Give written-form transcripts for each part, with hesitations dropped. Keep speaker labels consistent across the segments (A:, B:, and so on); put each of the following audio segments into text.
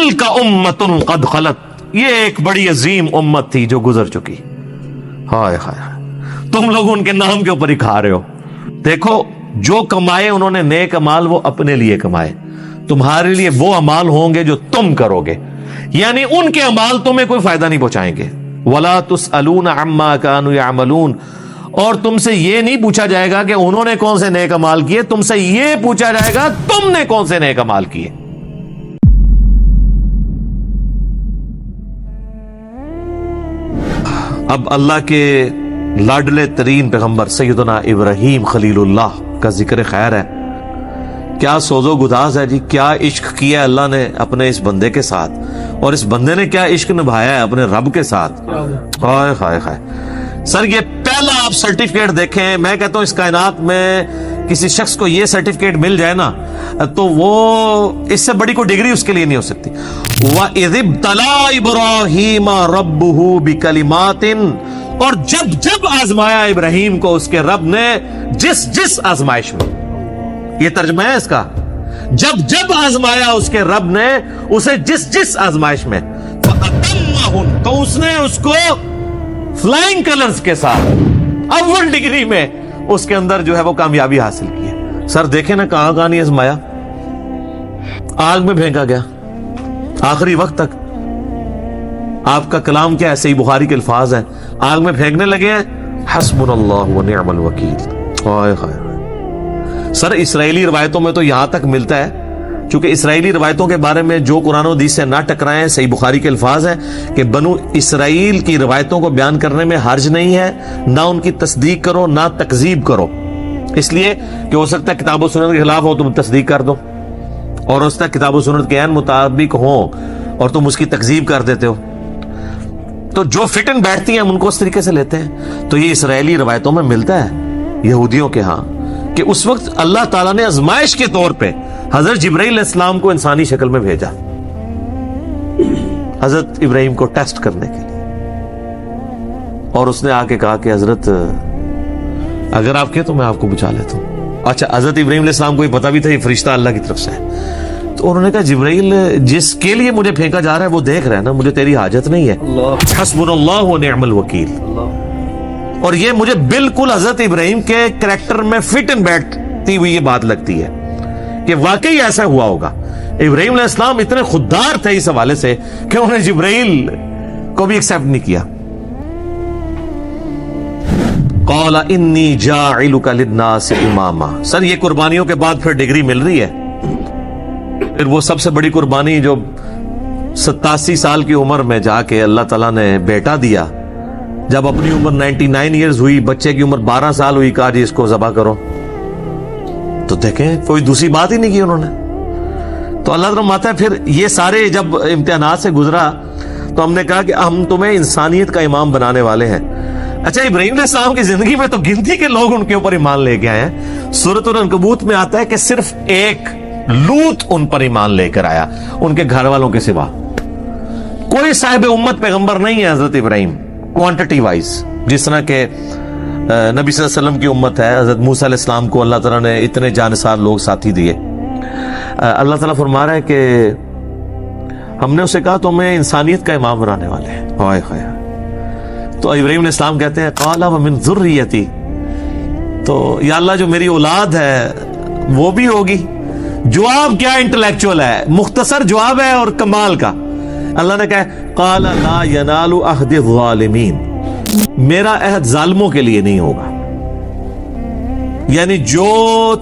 A: تلک امۃ قد خلت، یہ ایک بڑی عظیم امت تھی جو گزر چکی. ہائے ہائے، تم لوگ ان کے نام کے اوپر ہی کھا رہے ہو. دیکھو جو کمائے انہوں نے نیک اعمال وہ اپنے لیے کمائے، تمہارے لیے وہ اعمال ہوں گے جو تم کرو گے، یعنی ان کے اعمال تمہیں کوئی فائدہ نہیں پہنچائیں گے. وَلَا تُسْأَلُونَ عَمَّا كَانُوا يَعْمَلُونَ، اور تم سے یہ نہیں پوچھا جائے گا کہ انہوں نے کون سے نیک اعمال کیے، تم سے یہ پوچھا جائے گا تم نے کون سے نیک اعمال کیے. اب اللہ کے لاڈلے ترین پیغمبر سیدنا ابراہیم خلیل اللہ کا ذکر خیر ہے. کیا سوز و گداز ہے جی، کیا عشق کیا اللہ نے اپنے اس بندے کے ساتھ، اور اس بندے نے کیا عشق نبھایا ہے اپنے رب کے ساتھ. ہائے ہائے ہائے. سر یہ پہلا آپ سرٹیفکیٹ دیکھیں، میں کہتا ہوں اس کائنات میں کسی شخص کو یہ سرٹیفکیٹ مل جائے نا تو وہ اس سے بڑی کوئی ڈگری اس کے لیے نہیں ہو سکتی. وَإِذِ ابْتَلَىٰ إِبْرَاهِيمَ رَبُّهُ بِكَلِمَاتٍ، اور جب جب آزمایا ابراہیم کو اس کے رب نے جس آزمائش میں، یہ ترجمہ ہے اس کا، جب جب آزمایا اس کے رب نے اسے جس آزمائش میں، فَأَتَمَّهُنْ، تو اس نے اس کو فلائنگ کلرز کے ساتھ اول ڈگری میں اس کے اندر جو ہے وہ کامیابی حاصل کی ہے. سر دیکھیں نا کہاں نہیں آزمایا، آگ میں پھینکا گیا آخری وقت تک. آپ کا کلام کیا ہے، صحیح بخاری کے الفاظ ہیں، آگ میں پھینکنے لگے ہیں حسبنا اللہ ونعم الوکیل. ہائے ہائے. سر اسرائیلی روایتوں میں تو یہاں تک ملتا ہے، چونکہ اسرائیلی روایتوں کے بارے میں جو قرآن و حدیث سے نہ ٹکرائیں، صحیح بخاری کے الفاظ ہیں کہ بنو اسرائیل کی روایتوں کو بیان کرنے میں حرج نہیں ہے، نہ ان کی تصدیق کرو نہ تکذیب کرو، اس لیے کہ ہو سکتا ہے کتاب و سنت کے خلاف ہو تم تصدیق کر دو، اور ہو سکتا ہے کتاب و سنت کے عین مطابق ہوں اور تم اس کی تکذیب کر دیتے ہو. تو جو فٹ ان بیٹھتی ہیں ہم ان کو اس طریقے سے لیتے ہیں. تو یہ اسرائیلی روایتوں میں ملتا ہے یہودیوں کے ہاں کہ اس وقت اللہ تعالیٰ نے آزمائش کے طور پہ حضرت جبرائیل علیہ السلام کو انسانی شکل میں بھیجا حضرت ابراہیم کو ٹیسٹ کرنے کے لیے، اور اس نے آ کے کہا کہ حضرت اگر آپ کے تو میں آپ کو بچا لیتا ہوں. اچھا حضرت ابراہیم علیہ السلام کو یہ پتا بھی تھا یہ فرشتہ اللہ کی طرف سے ہے، تو انہوں نے کہا جبرائیل جس کے لیے مجھے پھینکا جا رہا ہے وہ دیکھ رہا ہے نا، مجھے تیری حاجت نہیں ہے. حسبنا اللہ ونعم الوکیل. اور یہ مجھے بالکل حضرت ابراہیم کے کریکٹر میں فٹ ان بیٹھتی ہوئی یہ بات لگتی ہے کہ واقعی ایسا ہوا ہوگا. ابراہیم علیہ السلام اتنے خوددار تھے اس حوالے سے کہ انہوں نے جبرائیل کو بھی ایکسپٹ نہیں کیا. قال انی جاعلک للناس اماما. سر یہ قربانیوں کے بعد پھر ڈگری مل رہی ہے. پھر وہ سب سے بڑی قربانی جو 87 سال کی عمر میں جا کے اللہ تعالیٰ نے بیٹا دیا، جب اپنی عمر 99 ایئرز ہوئی، بچے کی عمر 12 سال ہوئی، کہا جی اس کو ذبح کرو. تو دیکھیں کوئی دوسری بات ہی نہیں کی انہوں نے. تو اللہ تعالیٰ ماتا ہے پھر یہ سارے جب امتحانات سے گزرا تو ہم نے کہا کہ ہم تمہیں انسانیت کا امام بنانے والے ہیں. اچھا ابراہیم علیہ السلام کی زندگی میں تو گنتی کے لوگ ان کے اوپر ایمان لے کے آئے ہیں. سورۃ العنکبوت میں آتا ہے کہ صرف ایک لوط ان پر ایمان لے کر آیا ان کے گھر والوں کے سوا. کوئی صاحب امت پیغمبر نہیں ہے حضرت ابراہیم کوانٹٹی وائز، جس طرح کہ نبی صلی اللہ علیہ وسلم کی امت ہے. حضرت موسیٰ علیہ السلام کو اللہ تعالیٰ نے اتنے جانثار لوگ ساتھی دیے. اللہ تعالیٰ فرما رہا ہے کہ ہم نے اسے کہا تو ہمیں انسانیت کا امام بنانے والے ہیں. ہائے ہائے. تو ابراہیم علیہ السلام کہتے ہیں قال ومن ذریتی، تو یا اللہ جو میری اولاد ہے وہ بھی ہوگی. جواب کیا انٹلیکچوئل ہے، مختصر جواب ہے اور کمال کا. اللہ نے کہا قال لا ینال عہد الظالمین، میرا عہد ظالموں کے لیے نہیں ہوگا. یعنی جو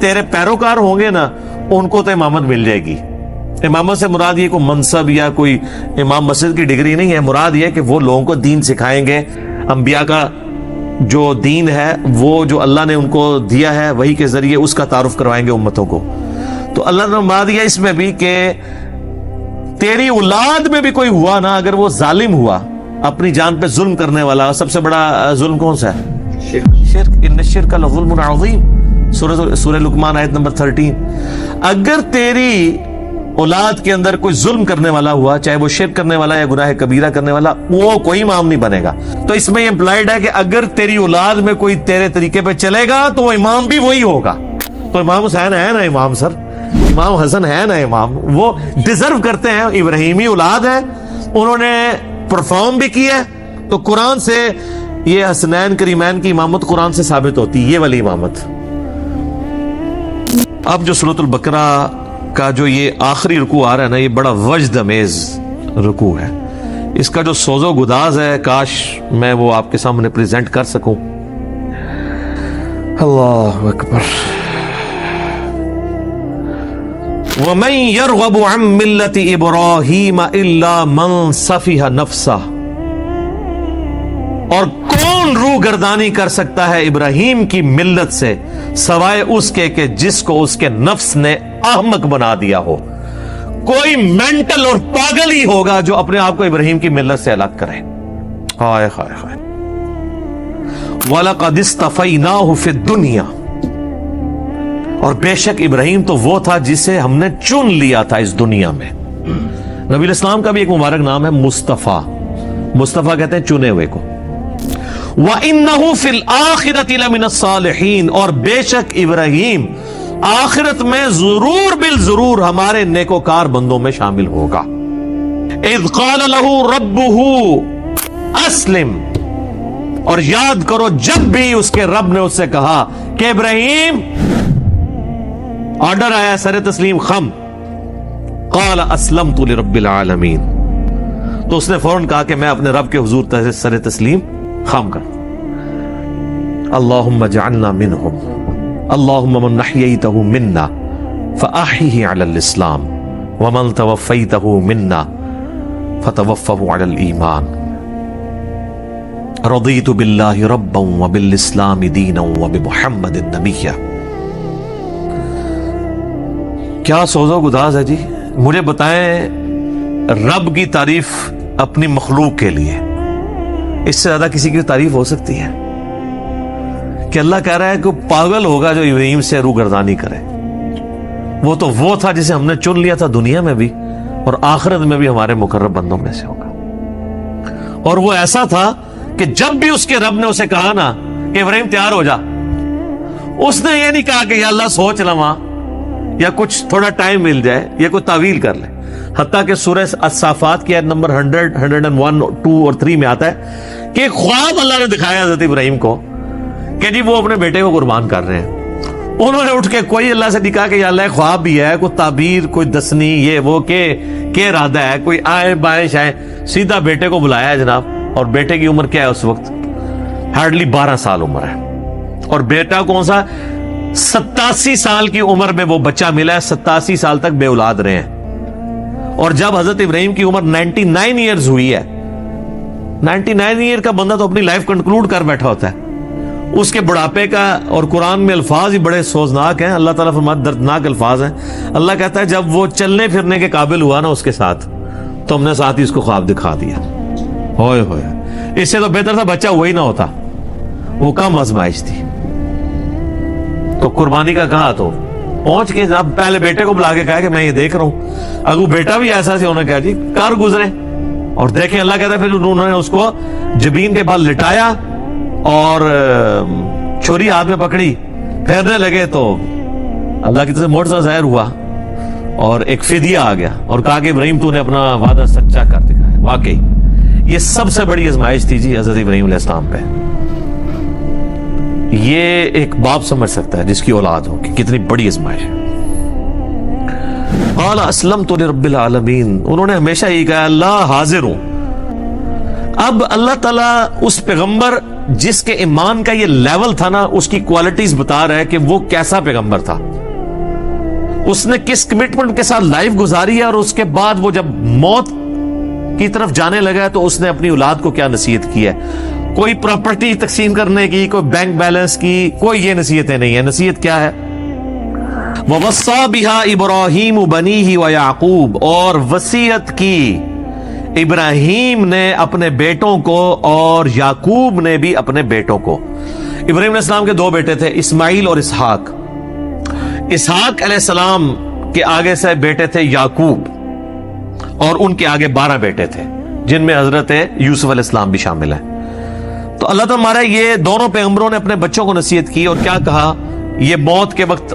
A: تیرے پیروکار ہوں گے نا ان کو تو امامت مل جائے گی. امامت سے مراد یہ کوئی منصب یا کوئی امام مسجد کی ڈگری نہیں ہے، مراد یہ کہ وہ لوگوں کو دین سکھائیں گے. انبیاء کا جو دین ہے وہ جو اللہ نے ان کو دیا ہے وہی کے ذریعے اس کا تعارف کروائیں گے امتوں کو. تو اللہ نے فرما دیا اس میں بھی کہ تیری اولاد میں بھی کوئی ہوا نا اگر وہ ظالم ہوا، اپنی جان پہ ظلم کرنے والا، سب سے بڑا ظلم کون سا ہے؟ شرک. ان الشرک لظلم عظیم، سورہ لقمان آیت نمبر 13. اگر تیری اولاد کے اندر کوئی ظلم کرنے والا ہوا، چاہے وہ شرک کرنے والا یا گناہ کبیرہ کرنے والا، وہ کوئی امام نہیں بنے گا. تو اس میں امپلائڈ ہے کہ اگر تیری اولاد میں کوئی تیرے طریقے پہ چلے گا تو وہ امام بھی وہی ہوگا. تو امام حسین ہے نا امام. سر امام حسن ہے نا امام، وہ ڈیزرو کرتے ہیں، ابراہیمی اولاد ہے، انہوں نے پرفارم بھی کیا ہے، تو قرآن سے یہ حسنین کریمین کی امامت قرآن سے ثابت ہوتی ہے، یہ والی امامت۔ اب جو سورۃ البقرہ کا جو یہ آخری رکوع آ رہا ہے نا، یہ بڑا وجد امیز رکوع ہے، اس کا جو سوز و گداز ہے کاش میں وہ آپ کے سامنے پریزنٹ کر سکوں۔ اللہ اکبر۔ وَمَن يَرْغَبُ عَن مِّلَّةِ إِبْرَاهِيمَ إِلَّا مَن سَفِهَ نَفْسَهُ، اور کون روح گردانی کر سکتا ہے ابراہیم کی ملت سے سوائے اس کے کہ جس کو اس کے نفس نے احمق بنا دیا ہو۔ کوئی مینٹل اور پاگل ہی ہوگا جو اپنے آپ کو ابراہیم کی ملت سے الگ کرے۔ ہائے ہائے ہائے۔ وَلَقَدِ اصْطَفَيْنَاهُ فِي الدُّنْيَا، اور بے شک ابراہیم تو وہ تھا جسے ہم نے چن لیا تھا اس دنیا میں۔ نبی الاسلام کا بھی ایک مبارک نام ہے مصطفیٰ، مصطفیٰ کہتے ہیں چنے ہوئے کو۔ وَإِنَّهُ فِي الْآخِرَةِ لَمِنَ الصَّالِحِينَ، اور بے شک ابراہیم آخرت میں ضرور بالضرور ہمارے نیکوکار بندوں میں شامل ہوگا۔ اذ قال له ربه اسلم، اور یاد کرو جب بھی اس کے رب نے اس سے کہا کہ ابراہیم، آرڈر آیا سر تسلیم خم، قال اسلمت لرب العالمین، تو اس نے فوراً کہا کہ میں اپنے رب کے حضور سر تسلیم خم کر۔ اللہم اجعلنا منہم، اللہم من احییتہ منا فاحیہ علی الاسلام ومن توفیتہ منا فتوفہ علی الایمان، رضیت باللہ ربا وبالاسلام دینا وبمحمد نبیا۔ کیا سوز و گداز ہے جی۔ مجھے بتائیں رب کی تعریف اپنی مخلوق کے لیے اس سے زیادہ کسی کی تعریف ہو سکتی ہے؟ کہ اللہ کہہ رہا ہے کہ پاگل ہوگا جو ابراہیم سے روگردانی کرے، وہ تو وہ تھا جسے ہم نے چن لیا تھا دنیا میں بھی اور آخرت میں بھی ہمارے مقرب بندوں میں سے ہوگا۔ اور وہ ایسا تھا کہ جب بھی اس کے رب نے اسے کہا نا کہ ابراہیم تیار ہو جا، اس نے یہ نہیں کہا کہ یا اللہ سوچ لواں یا کچھ تھوڑا ٹائم مل جائے یا کوئی تعویل کر لے، حتیٰ کہ سورہ الصافات کی آیت نمبر 100، 101، 2 اور 3 میں آتا ہے کہ ایک خواب اللہ نے دکھایا حضرت ابراہیم کو کہ جی وہ اپنے بیٹے کو قربان کر رہے ہیں۔ انہوں نے اٹھ کے کوئی اللہ سے نہیں کہا کہ یا اللہ خواب بھی ہے، کوئی تعبیر، کوئی دسنی، یہ وہ کہ ارادہ ہے، کوئی آئے بائیں شائیں، سیدھا بیٹے کو بلایا ہے جناب۔ اور بیٹے کی عمر کیا ہے اس وقت؟ ہارڈلی 12 سال عمر ہے، اور بیٹا کون سا 87 سال کی عمر میں وہ بچہ ملا ہے، 87 سال تک بے اولاد رہے ہیں۔ اور جب حضرت ابراہیم کی عمر 99 ایئرز ہوئی ہے، 99 ایئر کا بندہ تو اپنی لائف کنکلوڈ کر بیٹھا ہوتا ہے، اس کے بڑھاپے کا، اور قرآن میں الفاظ ہی بڑے سوزناک ہیں، اللہ تعالیٰ فرماتا دردناک الفاظ ہیں۔ اللہ کہتا ہے جب وہ چلنے پھرنے کے قابل ہوا نا اس کے ساتھ، تو ہم نے ساتھ ہی اس کو خواب دکھا دیا۔ ہوئے ہوئے، اس سے تو بہتر تھا بچہ وہی نہ ہوتا، وہ کم آزمائش تھی۔ تو قربانی کا کہا تو پہنچ کے جب پہلے بیٹے کو بلا کے کہا کہ میں یہ دیکھ رہا ہوں، اگر بیٹا بھی ایسا سے ہونا کہا جی کر گزرے، اور دیکھیں اللہ کہتا ہے پھر انہوں نے اس کو جبین کے بعد لٹایا اور چھری ہاتھ میں پکڑی، پھیرنے لگے تو اللہ کی طرف سے معجزہ ظاہر ہوا اور ایک فدیہ آ گیا، اور کہا کہ ابراہیم تو نے اپنا وعدہ سچا کر دکھایا۔ واقعی یہ سب سے بڑی آزمائش تھی جی حضرت ابراہیم علیہ السلام پہ۔ یہ ایک باپ سمجھ سکتا ہے جس کی اولاد ہو کہ کتنی بڑی آزمائش ہے۔ قال اسلمت لرب العالمین، انہوں نے ہمیشہ یہ کہا اللہ حاضر ہوں۔ اب اللہ تعالیٰ اس پیغمبر جس کے ایمان کا یہ لیول تھا نا، اس کی کوالٹیز بتا رہا ہے کہ وہ کیسا پیغمبر تھا، اس نے کس کمٹمنٹ کے ساتھ لائف گزاری ہے، اور اس کے بعد وہ جب موت کی طرف جانے لگا ہے تو اس نے اپنی اولاد کو کیا نصیحت کی ہے۔ کوئی پراپرٹی تقسیم کرنے کی، کوئی بینک بیلنس کی، کوئی یہ نصیحتیں نہیں ہیں۔ نصیحت کیا ہے؟ وَوَصَّى بِهَا إِبْرَاهِيمُ بَنِيهِ وَيَعْقُوبُ، اور وصیت کی ابراہیم نے اپنے بیٹوں کو اور یعقوب نے بھی اپنے بیٹوں کو۔ ابراہیم علیہ السلام کے 2 بیٹے تھے، اسماعیل اور اسحاق۔ اسحاق علیہ السلام کے آگے سے بیٹے تھے یعقوب، اور ان کے آگے 12 بیٹے تھے جن میں حضرت یوسف علیہ السلام بھی شامل ہیں۔ تو اللہ تعالیٰ ہمارا یہ دونوں پیغمبروں نے اپنے بچوں کو نصیحت کی، اور کیا کہا؟ یہ موت کے وقت